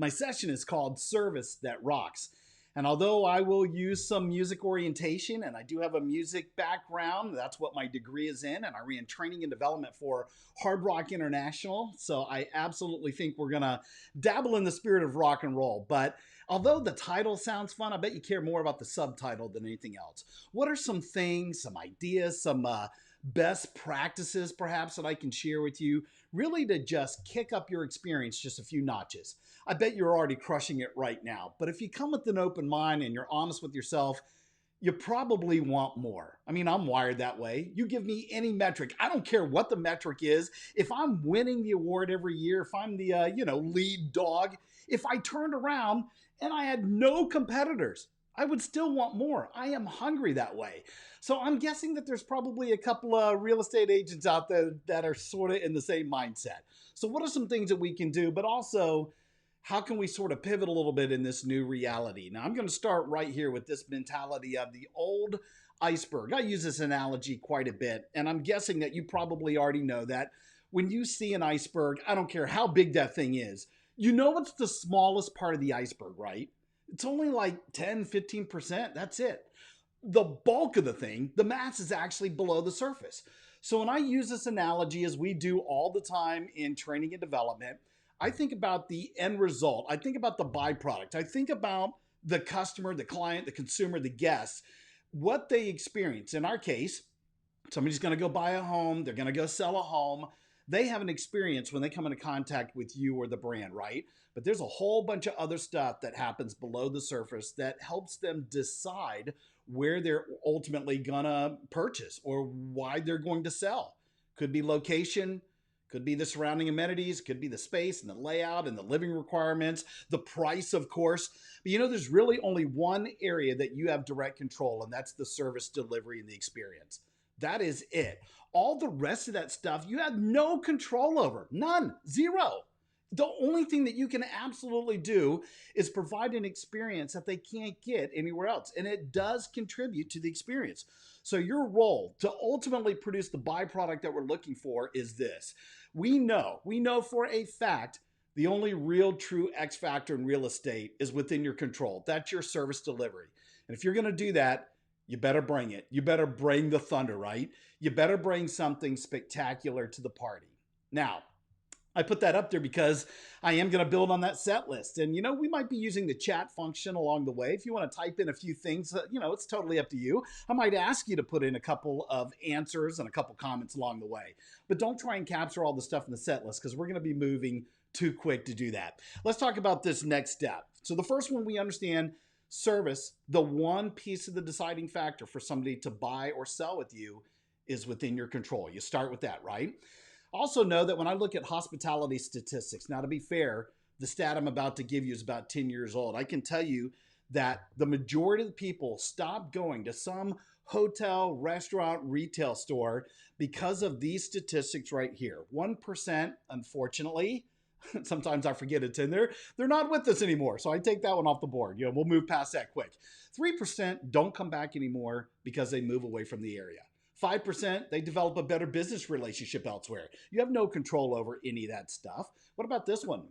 My session is called Service That Rocks. And although I will use some music orientation, and I do have a music background, that's what my degree is in, and I ran training and development for Hard Rock International. So I absolutely think we're gonna dabble in the spirit of rock and roll. But although the title sounds fun, I bet you care more about the subtitle than anything else. What are some things, some ideas, some best practices perhaps that I can share with you, really to just kick up your experience just a few notches? I bet you're already crushing it right now, but if you come with an open mind and you're honest with yourself, you probably want more. I mean, I'm wired that way. You give me any metric, I don't care what the metric is. If I'm winning the award every year, if I'm the lead dog, if I turned around and I had no competitors, I would still want more. I am hungry that way. So I'm guessing that there's probably a couple of real estate agents out there that are sort of in the same mindset. So what are some things that we can do, but also how can we sort of pivot a little bit in this new reality? Now I'm going to start right here with this mentality of the old iceberg. I use this analogy quite a bit, and I'm guessing that you probably already know that when you see an iceberg, I don't care how big that thing is, you know it's the smallest part of the iceberg, right? It's only like 10, 15%. That's it. The bulk of the thing, the mass, is actually below the surface. So when I use this analogy, as we do all the time in training and development, I think about the end result. I think about the byproduct. I think about the customer, the client, the consumer, the guest, what they experience. In our case, somebody's going to go buy a home. They're going to go sell a home. They have an experience when they come into contact with you or the brand, right? But there's a whole bunch of other stuff that happens below the surface that helps them decide where they're ultimately gonna purchase or why they're going to sell. Could be location, could be the surrounding amenities, could be the space and the layout and the living requirements, the price, of course. But there's really only one area that you have direct control, and that's the service delivery and the experience. That is it. All the rest of that stuff you have no control over. None. Zero. The only thing that you can absolutely do is provide an experience that they can't get anywhere else. And it does contribute to the experience. So your role to ultimately produce the byproduct that we're looking for is this. We know for a fact the only real true X factor in real estate is within your control. That's your service delivery. And if you're going to do that, you better bring it. You better bring the thunder, right? You better bring something spectacular to the party. Now, I put that up there because I am going to build on that set list. And, we might be using the chat function along the way. If you want to type in a few things, it's totally up to you. I might ask you to put in a couple of answers and a couple comments along the way. But don't try and capture all the stuff in the set list because we're going to be moving too quick to do that. Let's talk about this next step. So the first one, we understand service, the one piece of the deciding factor for somebody to buy or sell with you, is within your control. You start with that, right? Also know that when I look at hospitality statistics, now to be fair, the stat I'm about to give you is about 10 years old. I can tell you that the majority of the people stop going to some hotel, restaurant, retail store because of these statistics right here. 1%, unfortunately, sometimes I forget it's in there, they're not with us anymore. So I take that one off the board. We'll move past that quick. 3% don't come back anymore because they move away from the area. 5%, they develop a better business relationship elsewhere. You have no control over any of that stuff. What about this one?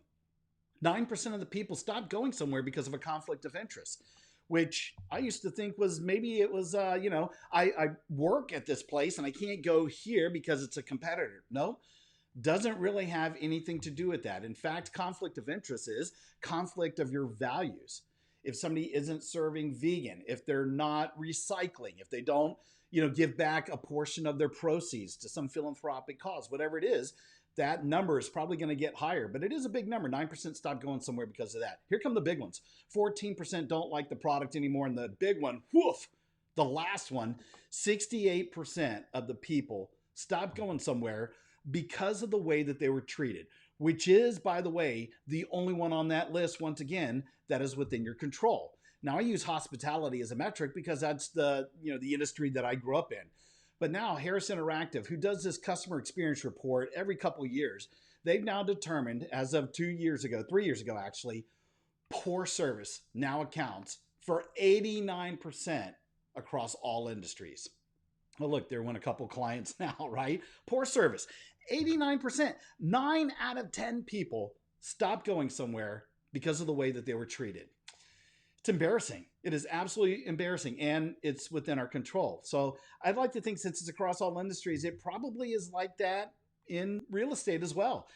9% of the people stop going somewhere because of a conflict of interest, which I used to think was maybe it was, I work at this place and I can't go here because it's a competitor. No, doesn't really have anything to do with that. In fact, conflict of interest is conflict of your values. If somebody isn't serving vegan, if they're not recycling, if they don't, give back a portion of their proceeds to some philanthropic cause, whatever it is, that number is probably going to get higher. But it is a big number. 9% stop going somewhere because of that. Here come the big ones. 14% don't like the product anymore. And the big one, woof, the last one, 68% of the people stop going somewhere because of the way that they were treated, which is, by the way, the only one on that list, once again, that is within your control. Now, I use hospitality as a metric because that's the industry that I grew up in. But now Harris Interactive, who does this customer experience report every couple of years, they've now determined, as of 3 years ago actually, poor service now accounts for 89% across all industries. Well, look, they're one a couple clients now, right? Poor service, 89%. 9 out of 10 people stop going somewhere because of the way that they were treated. It's embarrassing. It is absolutely embarrassing, and it's within our control. So I'd like to think, since it's across all industries, it probably is like that in real estate as well.